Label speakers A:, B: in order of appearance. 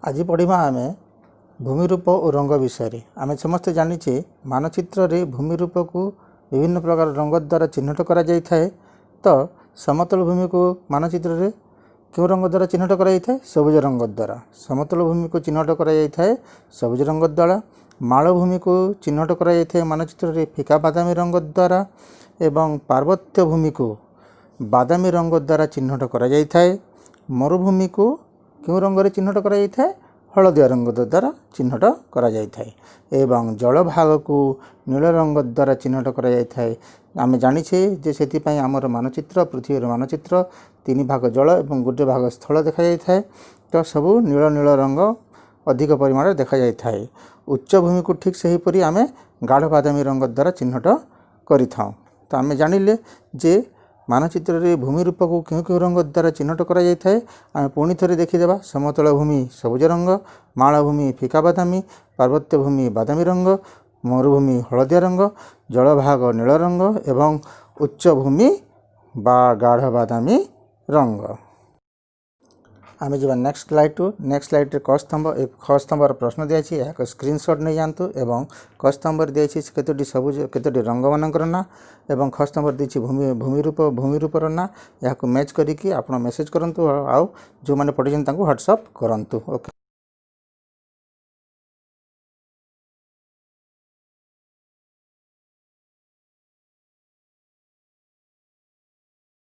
A: आज पढ़ा आम भूमिरूप और रंग विषय आम समस्ते जाचे मानचित्र रे भूमिरूप को विभिन्न प्रकार रंग द्वारा चिन्हट करा जाय थाए। तो समतल भूमि को मानचित्र रे क्यों रंग द्वारा चिन्हट करा जाय थाए? सबुज रंग द्वारा। समतल भूमि को चिन्हट करा जाय थाए सबुज रंग द्वारा। मालभूमि को चिन्हट करा जाय थाए मानचित्र रे फिका बादामी रंग द्वारा एवं पार्वत्य भूमि को बादामी रंग द्वारा चिन्हट करा जाय थाए। मरुभूमि को क्यों रंग रे चिन्हट करा जाय थाए? हलदिया रंग द्वारा चिन्हट करा जाय थाए। एवं जल भाग को नील रंग द्वारा चिन्हट करा जाय थाए। आमे जानिछे जे सेतिपई आमर मानचित्र पृथ्वीर मानचित्र 3 भाग जल एवं गोटे भाग स्थल देखा जाय थाए। तो सबू नील नील रंग अधिक परिमाण देखा जाय थाए। उच्च भूमि को ठीक सही परी आमे गाढ़ बादामी रंग द्वारा चिन्हट करि थाउ। तो आमे जानिले जे मानचित्र रे भूमि रूप को क्यों क्यों रंग द्वारा चिन्हट करा जाय थाए। आमे पुणी थरे देखिदेबा। समतल भूमि सबुज रंग, मालभूमि फिका बादामी, पार्वत्य भूमि बादामी रंग, मरुभूमि हलदिया रंग, जलभाग नील रंग एवं उच्च भूमि बा गाढ़ बादामी रंग। आमे जब नेक्स्ट स्लाइड रे क स्तंभ प्रश्न दियाछि एक स्क्रीनशॉट नै जानतु एवं क स्तंभ दियाछि केतोटी सबुज केतोटी रंग मानकर ना एवं ख स्तंभ दिछि भूमि रूपर ना। याको मैच करिकि आपण मेसेज करंतु आउ जो माने पढिजन तांको व्हाट्सएप करंतु। ओके।